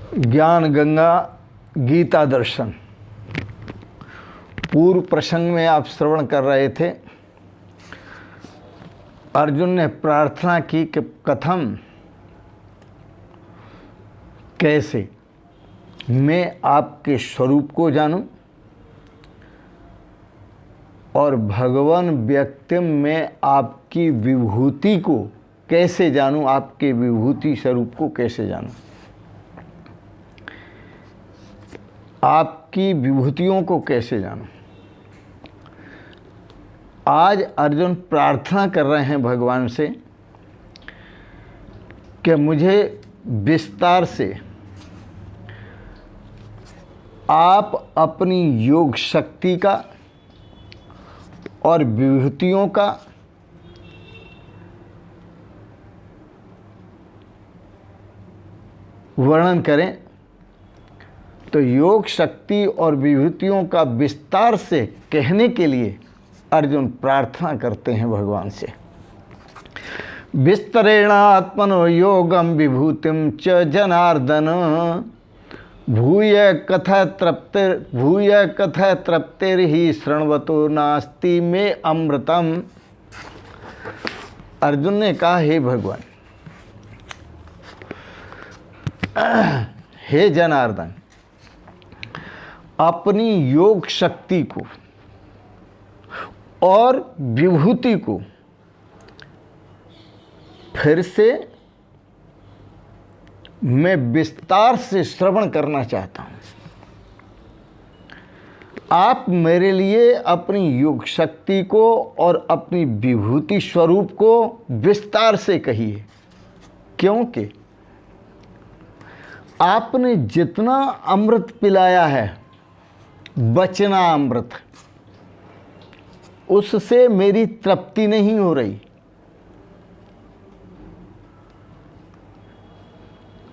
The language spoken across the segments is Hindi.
ज्ञान गंगा गीता दर्शन। पूर्व प्रसंग में आप श्रवण कर रहे थे, अर्जुन ने प्रार्थना की कि कथम, कैसे मैं आपके स्वरूप को जानूं और भगवान व्यक्तिम में आपकी विभूति को कैसे जानूं, आपके विभूति स्वरूप को कैसे जानूं, आपकी विभूतियों को कैसे जानूं। आज अर्जुन प्रार्थना कर रहे हैं भगवान से कि मुझे विस्तार से आप अपनी योग शक्ति का और विभूतियों का वर्णन करें। तो योग शक्ति और विभूतियों का विस्तार से कहने के लिए अर्जुन प्रार्थना करते हैं भगवान से। विस्तरेण आत्मनो योगम विभूतिम च जनार्दन भूय कथ तृप्तिर्हि शृण्वतो नास्ति मे अमृतम। अर्जुन ने कहा, हे भगवान, हे जनार्दन, अपनी योग शक्ति को और विभूति को फिर से मैं विस्तार से श्रवण करना चाहता हूं। आप मेरे लिए अपनी योग शक्ति को और अपनी विभूति स्वरूप को विस्तार से कहिए, क्योंकि आपने जितना अमृत पिलाया है, बचना अमृत, उससे मेरी तृप्ति नहीं हो रही।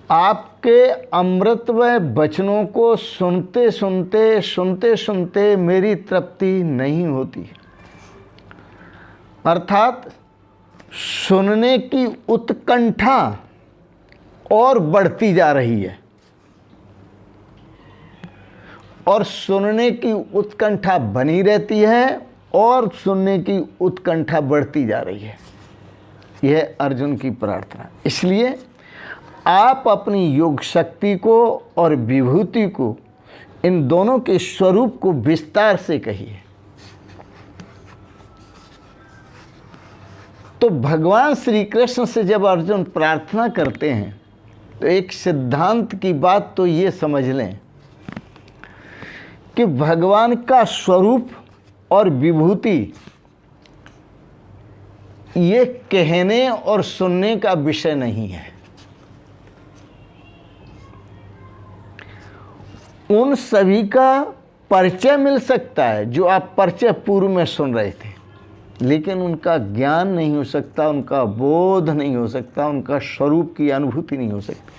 आपके अमृत व वचनों को सुनते सुनते मेरी तृप्ति नहीं होती। अर्थात सुनने की उत्कंठा और बढ़ती जा रही है और सुनने की उत्कंठा बनी रहती है और सुनने की उत्कंठा बढ़ती जा रही है। यह अर्जुन की प्रार्थना। इसलिए आप अपनी योग शक्ति को और विभूति को, इन दोनों के स्वरूप को विस्तार से कहिए। तो भगवान श्री कृष्ण से जब अर्जुन प्रार्थना करते हैं तो एक सिद्धांत की बात तो ये समझ लें कि भगवान का स्वरूप और विभूति ये कहने और सुनने का विषय नहीं है। उन सभी का परिचय मिल सकता है जो आप परिचय पूर्व में सुन रहे थे, लेकिन उनका ज्ञान नहीं हो सकता, उनका बोध नहीं हो सकता, उनका स्वरूप की अनुभूति नहीं हो सकती।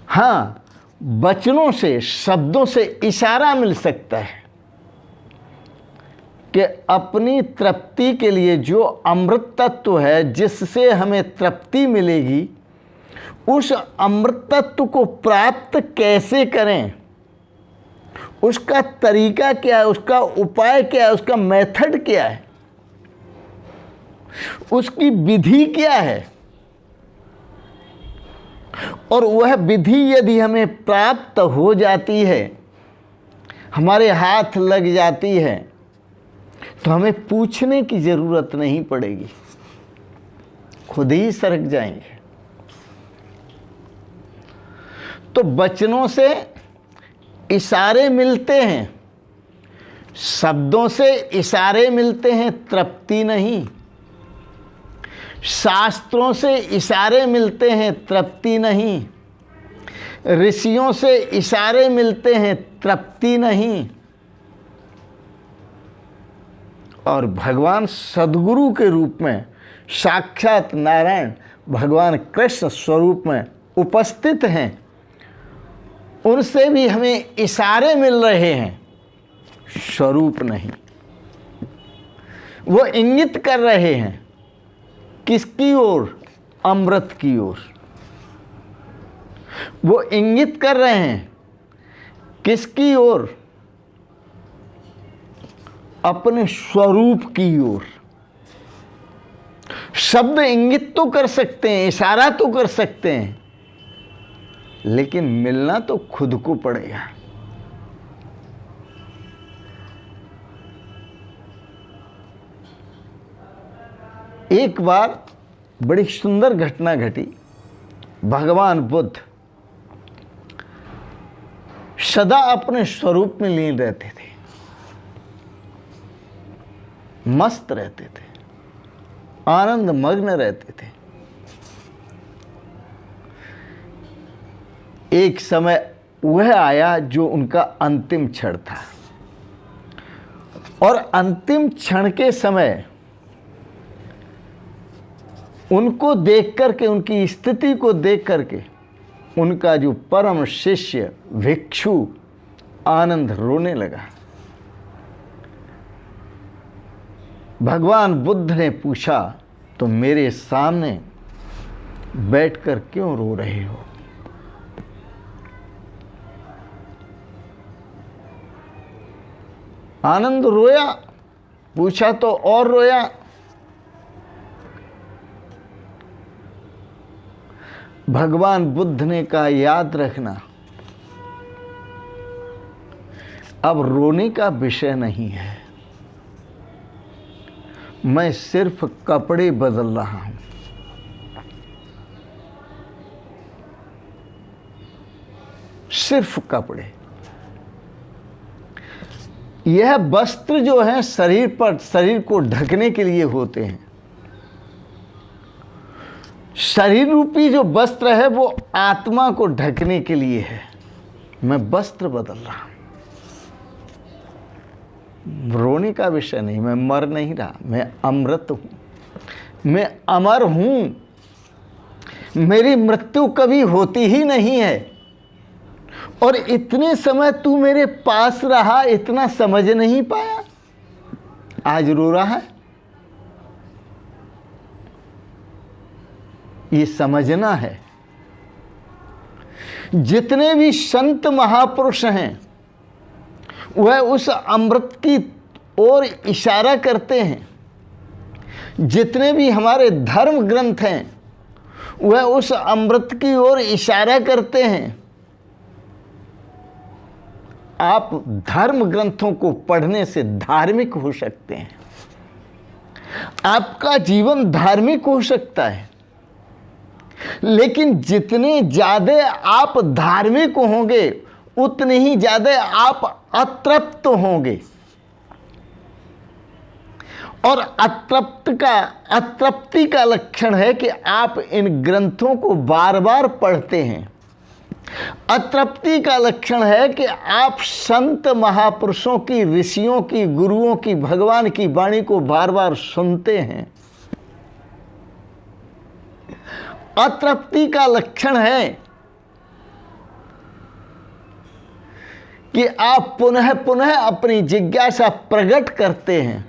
हाँ, वचनों से, शब्दों से इशारा मिल सकता है कि अपनी तृप्ति के लिए जो अमृत तत्व है, जिससे हमें तृप्ति मिलेगी, उस अमृत तत्व को प्राप्त कैसे करें, उसका तरीका क्या है, उसका उपाय क्या है, उसका मेथड क्या है, उसकी विधि क्या है। और वह विधि यदि हमें प्राप्त हो जाती है, हमारे हाथ लग जाती है, तो हमें पूछने की जरूरत नहीं पड़ेगी, खुद ही सरक जाएंगे। तो वचनों से इशारे मिलते हैं, शब्दों से इशारे मिलते हैं, तृप्ति नहीं। शास्त्रों से इशारे मिलते हैं, तृप्ति नहीं। ऋषियों से इशारे मिलते हैं, तृप्ति नहीं। और भगवान सद्गुरु के रूप में, साक्षात नारायण भगवान कृष्ण स्वरूप में उपस्थित हैं, उनसे भी हमें इशारे मिल रहे हैं, स्वरूप नहीं। वो इंगित कर रहे हैं किसकी ओर? अमृत की ओर। वो इंगित कर रहे हैं किसकी ओर? अपने स्वरूप की ओर। शब्द इंगित तो कर सकते हैं, इशारा तो कर सकते हैं, लेकिन मिलना तो खुद को पड़ेगा। एक बार बड़ी सुंदर घटना घटी। भगवान बुद्ध सदा अपने स्वरूप में लीन रहते थे, मस्त रहते थे, आनंद मग्न रहते थे। एक समय वह आया जो उनका अंतिम क्षण था, और अंतिम क्षण के समय उनको देख करके, उनकी स्थिति को देख करके उनका जो परम शिष्य भिक्षु आनंद रोने लगा। भगवान बुद्ध ने पूछा, तो मेरे सामने बैठकर क्यों रो रहे हो? आनंद रोया, पूछा तो और रोया। भगवान बुद्ध ने कहा, याद रखना, अब रोने का विषय नहीं है, मैं सिर्फ कपड़े बदल रहा हूं। सिर्फ कपड़े। यह वस्त्र जो है शरीर पर, शरीर को ढकने के लिए होते हैं। शरीर रूपी जो वस्त्र है वो आत्मा को ढकने के लिए है। मैं वस्त्र बदल रहा हूं। रोने का विषय नहीं, मैं मर नहीं रहा, मैं अमृत हूं, मैं अमर हूं, मेरी मृत्यु कभी होती ही नहीं है। और इतने समय तू मेरे पास रहा, इतना समझ नहीं पाया, आज रो रहा है। ये समझना है। जितने भी संत महापुरुष हैं वह उस अमृत की ओर इशारा करते हैं। जितने भी हमारे धर्म ग्रंथ हैं वह उस अमृत की ओर इशारा करते हैं। आप धर्म ग्रंथों को पढ़ने से धार्मिक हो सकते हैं, आपका जीवन धार्मिक हो सकता है। लेकिन जितने ज्यादा आप धार्मिक होंगे उतने ही ज्यादा आप अतृप्त होंगे। और अतृप्ति का लक्षण है कि आप इन ग्रंथों को बार बार पढ़ते हैं। अतृप्ति का लक्षण है कि आप संत महापुरुषों की, ऋषियों की, गुरुओं की, भगवान की वाणी को बार बार सुनते हैं। अतृप्ति का लक्षण है कि आप पुनः पुनः अपनी जिज्ञासा प्रकट करते हैं,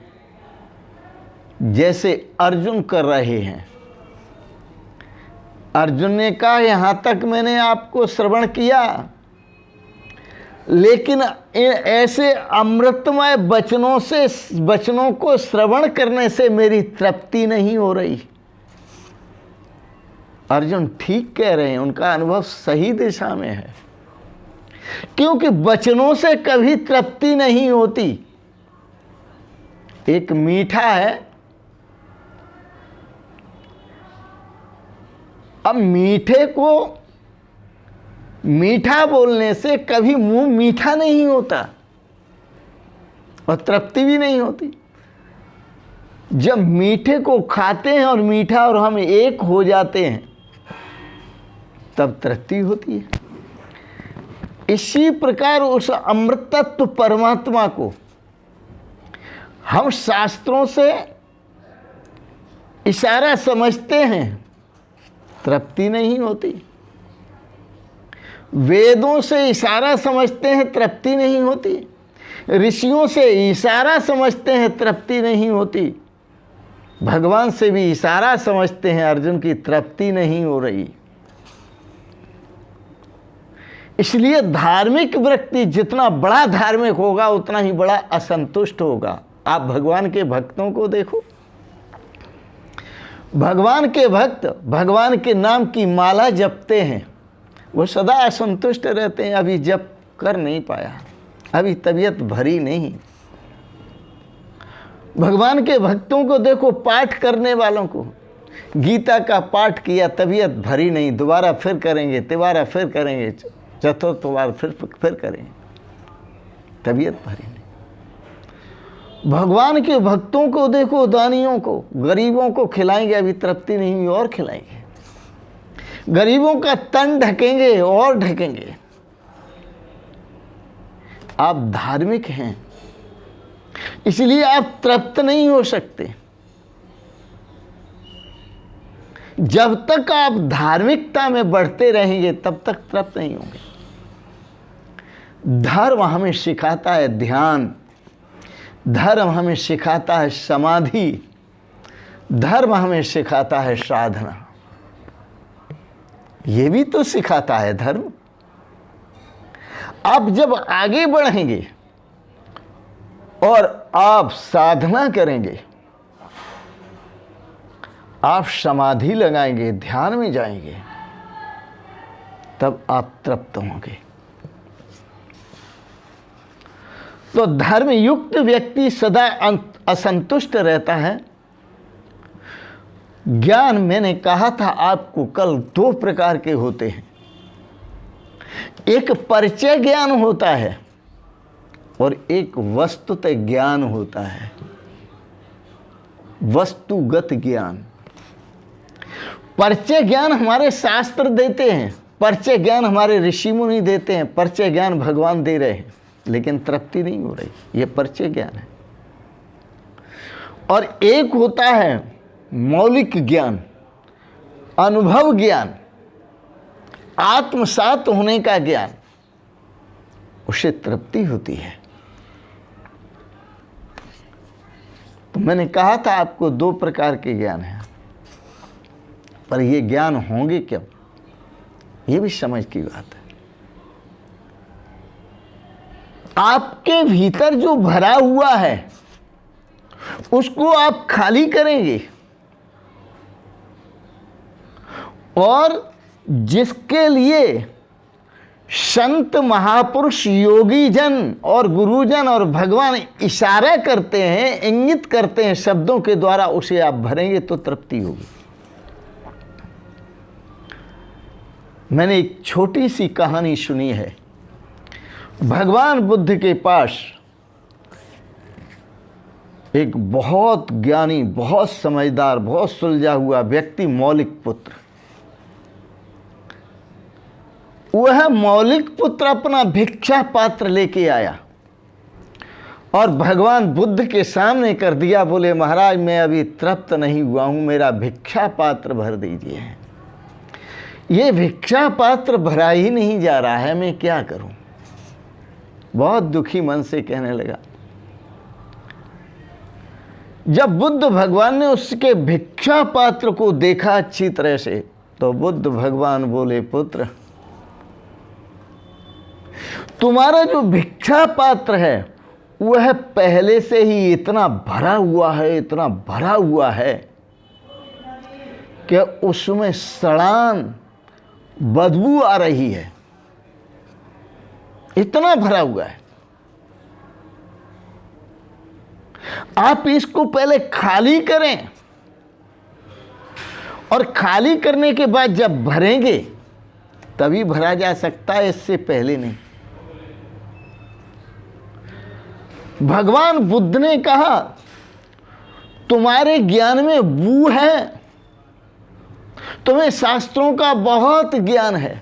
जैसे अर्जुन कर रहे हैं। अर्जुन ने कहा, यहां तक मैंने आपको श्रवण किया, लेकिन ऐसे अमृतमय वचनों को श्रवण करने से मेरी तृप्ति नहीं हो रही। अर्जुन ठीक कह रहे हैं, उनका अनुभव सही दिशा में है, क्योंकि वचनों से कभी तृप्ति नहीं होती। एक मीठा है, अब मीठे को मीठा बोलने से कभी मुंह मीठा नहीं होता और तृप्ति भी नहीं होती। जब मीठे को खाते हैं और मीठा और हम एक हो जाते हैं तब तृप्ति होती है। इसी प्रकार उस अमृत तत्व परमात्मा को हम शास्त्रों से इशारा समझते हैं, तृप्ति नहीं होती। वेदों से इशारा समझते हैं, तृप्ति नहीं होती। ऋषियों से इशारा समझते हैं, तृप्ति नहीं होती। भगवान से भी इशारा समझते हैं, अर्जुन की तृप्ति नहीं हो रही। इसलिए धार्मिक व्यक्ति जितना बड़ा धार्मिक होगा उतना ही बड़ा असंतुष्ट होगा। आप भगवान के भक्तों को देखो, भगवान के भक्त भगवान के नाम की माला जपते हैं, वो सदा असंतुष्ट रहते हैं, अभी जप कर नहीं पाया, अभी तबीयत भरी नहीं। भगवान के भक्तों को देखो, पाठ करने वालों को, गीता का पाठ किया, तबीयत भरी नहीं, दोबारा फिर करेंगे, तिबारा फिर करेंगे, चतुर्थ बार फिर करेंगे, तबीयत भरी नहीं। भगवान के भक्तों को देखो, दानियों को, गरीबों को खिलाएंगे, अभी तृप्ति नहीं हुई और खिलाएंगे, गरीबों का तन ढकेंगे और ढकेंगे। आप धार्मिक हैं, इसलिए आप तृप्त नहीं हो सकते। जब तक आप धार्मिकता में बढ़ते रहेंगे तब तक तृप्त नहीं होंगे। धर्म हमें सिखाता है ध्यान, धर्म हमें सिखाता है समाधि, धर्म हमें सिखाता है साधना। ये भी तो सिखाता है धर्म। आप जब आगे बढ़ेंगे और आप साधना करेंगे, आप समाधि लगाएंगे, ध्यान में जाएंगे, तब आप तृप्त होंगे। तो धर्म युक्त व्यक्ति सदा असंतुष्ट रहता है। ज्ञान, मैंने कहा था आपको कल, दो प्रकार के होते हैं। एक परिचय ज्ञान होता है और एक वस्तुतः ज्ञान होता है, वस्तुगत ज्ञान। परिचय ज्ञान हमारे शास्त्र देते हैं, परिचय ज्ञान हमारे ऋषि मुनि देते हैं, परिचय ज्ञान भगवान दे रहे हैं, लेकिन तृप्ति नहीं हो रही, ये परिचय ज्ञान है। और एक होता है मौलिक ज्ञान, अनुभव ज्ञान, आत्मसात होने का ज्ञान, उससे तृप्ति होती है। तो मैंने कहा था आपको दो प्रकार के ज्ञान हैं, पर ये ज्ञान होंगे क्यों, ये भी समझ की बात है। आपके भीतर जो भरा हुआ है उसको आप खाली करेंगे, और जिसके लिए संत महापुरुष योगी जन और गुरुजन और भगवान इशारा करते हैं, इंगित करते हैं शब्दों के द्वारा, उसे आप भरेंगे तो तृप्ति होगी। मैंने एक छोटी सी कहानी सुनी है। भगवान बुद्ध के पास एक बहुत ज्ञानी, बहुत समझदार, बहुत सुलझा हुआ व्यक्ति, मौलिक पुत्र। वह मौलिक पुत्र अपना भिक्षा पात्र लेके आया और भगवान बुद्ध के सामने कर दिया। बोले, महाराज मैं अभी तृप्त नहीं हुआ हूं, मेरा भिक्षा पात्र भर दीजिए। ये भिक्षा पात्र भरा ही नहीं जा रहा है, मैं क्या करूं। बहुत दुखी मन से कहने लगा। जब बुद्ध भगवान ने उसके भिक्षा पात्र को देखा अच्छी तरह से, तो बुद्ध भगवान बोले, पुत्र तुम्हारा जो भिक्षा पात्र है वह पहले से ही इतना भरा हुआ है, इतना भरा हुआ है कि उसमें सड़ान बदबू आ रही है, इतना भरा हुआ है। आप इसको पहले खाली करें, और खाली करने के बाद जब भरेंगे तभी भरा जा सकता है, इससे पहले नहीं। भगवान बुद्ध ने कहा, तुम्हारे ज्ञान में बू है, तुम्हें शास्त्रों का बहुत ज्ञान है,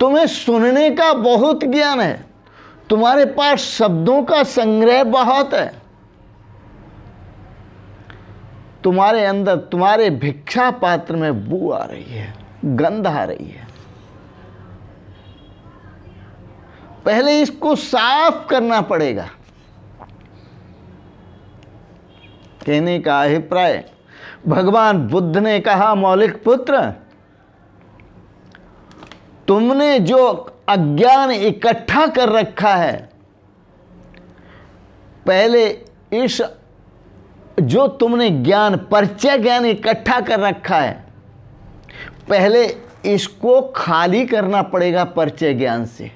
तुम्हें सुनने का बहुत ज्ञान है, तुम्हारे पास शब्दों का संग्रह बहुत है, तुम्हारे अंदर, तुम्हारे भिक्षा पात्र में बू आ रही है, गंध आ रही है। पहले इसको साफ करना पड़ेगा। कहने का अभिप्राय, भगवान बुद्ध ने कहा, मौलिक पुत्र तुमने जो अज्ञान इकट्ठा कर रखा है, पहले इस जो तुमने ज्ञान, परिचय ज्ञान इकट्ठा कर रखा है, पहले इसको खाली करना पड़ेगा परिचय ज्ञान से,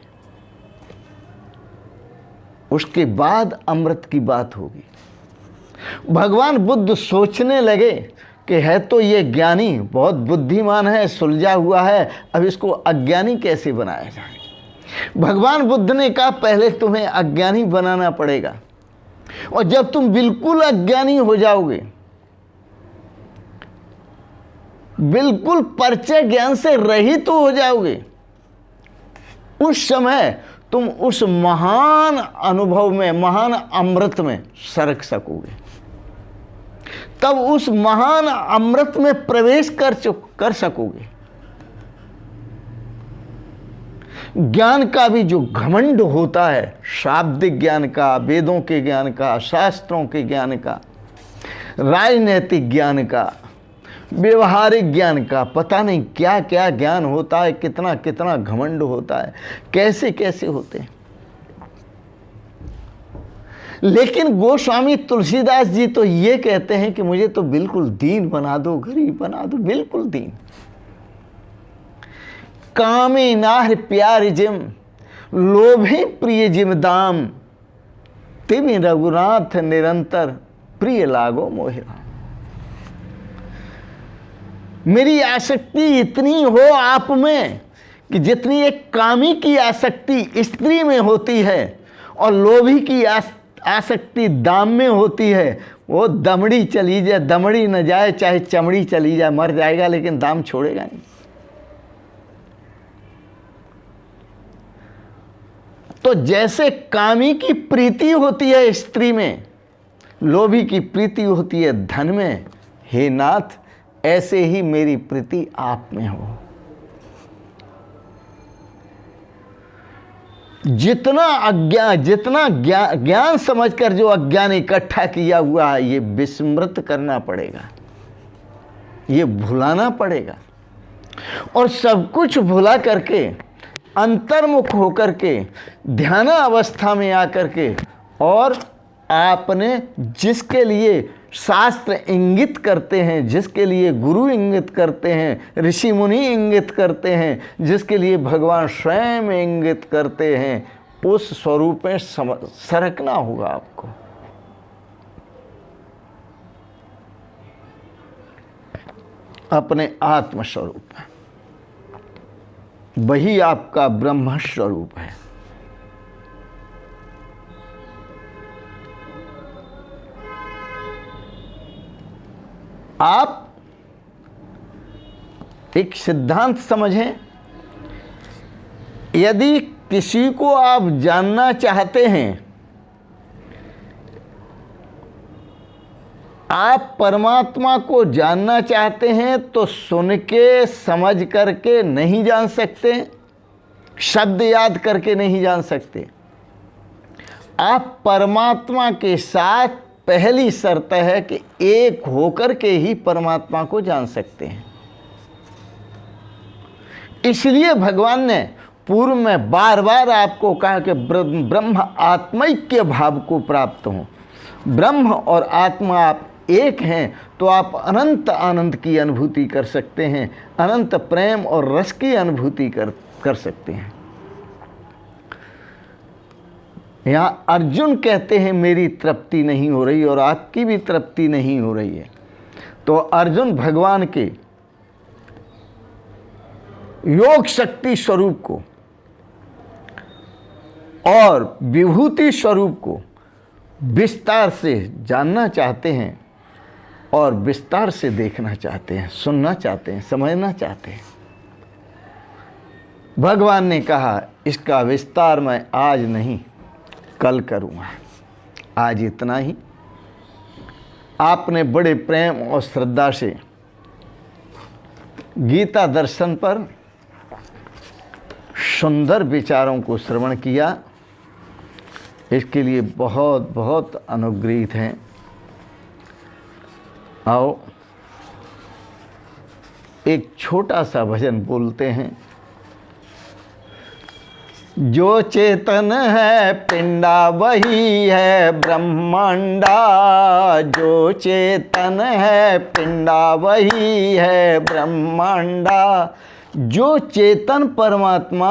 उसके बाद अमृत की बात होगी। भगवान बुद्ध सोचने लगे कि है तो ये ज्ञानी बहुत बुद्धिमान है, सुलझा हुआ है, अब इसको अज्ञानी कैसे बनाया जाए। भगवान बुद्ध ने कहा पहले तुम्हें अज्ञानी बनाना पड़ेगा, और जब तुम बिल्कुल अज्ञानी हो जाओगे, बिल्कुल परिचय ज्ञान से रहित हो जाओगे, उस समय तुम उस महान अनुभव में, महान अमृत में सरक सकोगे। तब उस महान अमृत में प्रवेश कर सकोगे। ज्ञान का भी जो घमंड होता है, शाब्दिक ज्ञान का, वेदों के ज्ञान का, शास्त्रों के ज्ञान का, राजनैतिक ज्ञान का, व्यवहारिक ज्ञान का, पता नहीं क्या क्या ज्ञान होता है, कितना कितना घमंड होता है, कैसे कैसे होते हैं। लेकिन गोस्वामी तुलसीदास जी तो ये कहते हैं कि मुझे तो बिल्कुल दीन बना दो, गरीब बना दो, बिल्कुल दीन। कामे नाहर प्यार जिम, लोभे प्रिय जिम दाम, तिमि रघुनाथ निरंतर प्रिय लागो मोहि राम। मेरी आसक्ति इतनी हो आप में कि जितनी एक कामी की आसक्ति स्त्री में होती है और लोभी की आसक्ति दाम में होती है, वो दमड़ी चली जाए, दमड़ी न जाए चाहे चमड़ी चली जाए, मर जाएगा लेकिन दाम छोड़ेगा नहीं। तो जैसे कामी की प्रीति होती है स्त्री में, लोभी की प्रीति होती है धन में, हे नाथ ऐसे ही मेरी प्रीति आप में हो। जितना ज्ञान समझकर जो अज्ञान इकट्ठा किया हुआ है, ये विस्मृत करना पड़ेगा, ये भुलाना पड़ेगा, और सब कुछ भुला करके अंतर्मुख होकर के ध्यान अवस्था में आकर के, और आपने जिसके लिए शास्त्र इंगित करते हैं, जिसके लिए गुरु इंगित करते हैं, ऋषि मुनि इंगित करते हैं, जिसके लिए भगवान स्वयं इंगित करते हैं, उस स्वरूप में सरकना होगा आपको। अपने आत्म स्वरूप में, वही आपका ब्रह्म स्वरूप है। आप एक सिद्धांत समझें, यदि किसी को आप जानना चाहते हैं, आप परमात्मा को जानना चाहते हैं, तो सुन के समझ करके नहीं जान सकते, शब्द याद करके नहीं जान सकते। आप परमात्मा के साथ पहली शर्त है कि एक होकर के ही परमात्मा को जान सकते हैं। इसलिए भगवान ने पूर्व में बार बार आपको कहा कि ब्रह्म आत्मैक्य भाव को प्राप्त हो। ब्रह्म और आत्मा आप एक हैं तो आप अनंत आनंद की अनुभूति कर सकते हैं, अनंत प्रेम और रस की अनुभूति कर सकते हैं। यहाँ अर्जुन कहते हैं मेरी तृप्ति नहीं हो रही और आपकी भी तृप्ति नहीं हो रही है। तो अर्जुन भगवान के योग शक्ति स्वरूप को और विभूति स्वरूप को विस्तार से जानना चाहते हैं और विस्तार से देखना चाहते हैं, सुनना चाहते हैं, समझना चाहते हैं। भगवान ने कहा इसका विस्तार मैं आज नहीं कल करूँगा, आज इतना ही। आपने बड़े प्रेम और श्रद्धा से गीता दर्शन पर सुंदर विचारों को श्रवण किया, इसके लिए बहुत बहुत अनुग्रहित हैं। आओ एक छोटा सा भजन बोलते हैं, जो चेतन है पिंडा वही है ब्रह्मांडा। जो चेतन है पिंडा वही है ब्रह्मांडा। जो चेतन परमात्मा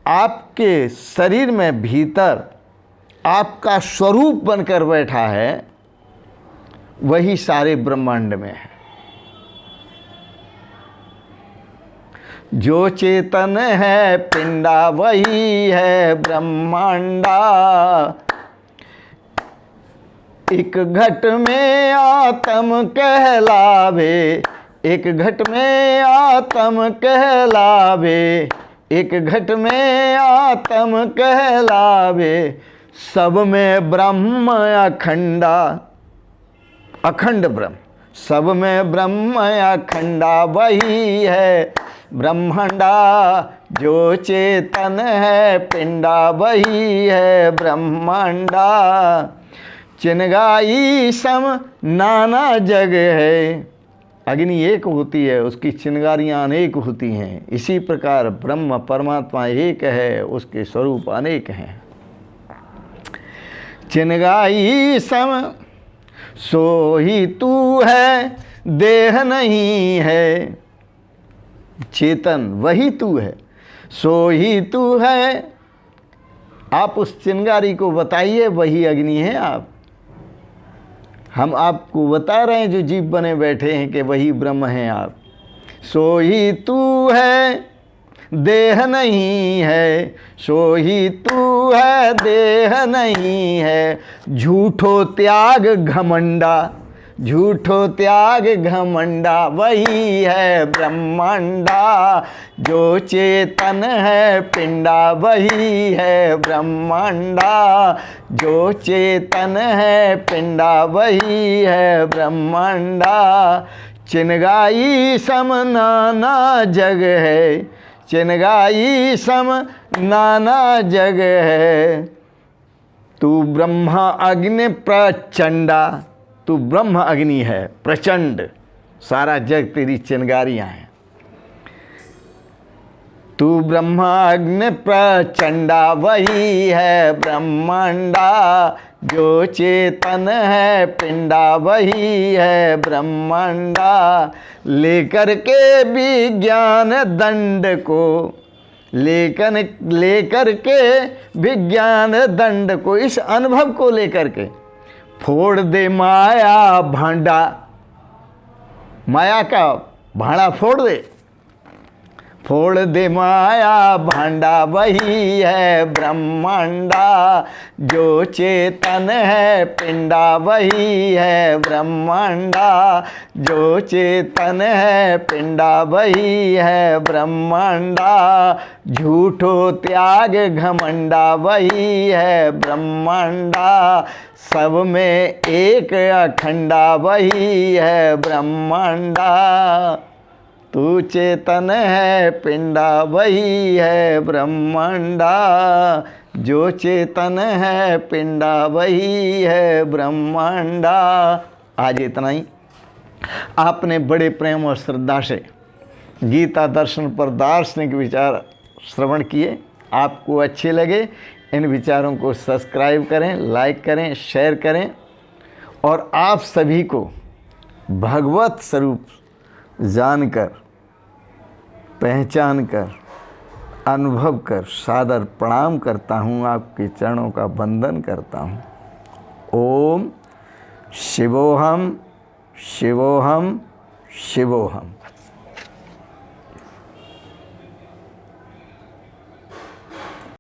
आपके शरीर में भीतर आपका स्वरूप बनकर बैठा है, वही सारे ब्रह्मांड में है। जो चेतन है पिंडा वही है ब्रह्मांडा। एक घट में आत्म कहलावे, एक घट में आत्म कहलावे, एक घट में आत्म कहलावे। सब में ब्रह्म अखंडा, अखंड ब्रह्म। सब में ब्रह्म अखंडा वही है ब्रह्मांडा। जो चेतन है पिंडा वही है ब्रह्मांडा। चिनगाई सम नाना जग है। अग्नि एक होती है, उसकी चिनगारियाँ अनेक होती हैं। इसी प्रकार ब्रह्म परमात्मा एक है, उसके स्वरूप अनेक हैं। चिनगाई सम सो ही तू है, देह नहीं है। चेतन वही तू है, सो ही तू है। आप उस चिंगारी को बताइए, वही अग्नि है आप। हम आपको बता रहे हैं जो जीव बने बैठे हैं कि वही ब्रह्म हैं आप। सो ही तू है, देह नहीं है। सो ही तू है, देह नहीं है। झूठो त्याग घमंडा, झूठो त्याग घमंडा वही है ब्रह्मांडा। जो चेतन है पिंडा वही है ब्रह्मांडा। जो चेतन है पिंडा वही है ब्रह्मांडा। चिनगाई सम नाना जग है, चिनगाई सम नाना जग है। तू ब्रह्मा अग्नि प्रचंडा, तू ब्रह्म अग्नि है प्रचंड। सारा जग तेरी चिनगारियां हैं। तू ब्रह्मा अग्नि प्रचंडा वही है ब्रह्मांडा। जो चेतन है पिंडा वही है ब्रह्मांडा। लेकर के विज्ञान दंड को, लेकर के विज्ञान दंड को, इस अनुभव को लेकर के फोड़ दे माया भांडा। माया का भांडा फोड़ दे, फोड़ दे माया भांडा वही है ब्रह्मांडा। जो चेतन है पिंडा वही है ब्रह्मांडा। जो चेतन है पिंडा वही है ब्रह्मांडा। झूठो त्याग घमंडा वही है ब्रह्मांडा। सब में एक अखंडा वही है ब्रह्मांडा। तू चेतन है पिंडा वही है ब्रह्मांडा। जो चेतन है पिंडा वही है ब्रह्मांडा। आज इतना ही। आपने बड़े प्रेम और श्रद्धा से गीता दर्शन पर दार्शनिक विचार श्रवण किए। आपको अच्छे लगे, इन विचारों को सब्सक्राइब करें, लाइक करें, शेयर करें। और आप सभी को भगवत स्वरूप जानकर, पहचान कर, अनुभव कर सादर प्रणाम करता हूँ। आपके चरणों का वंदन करता हूँ। ओम शिवोहम शिवोहम शिवोहम।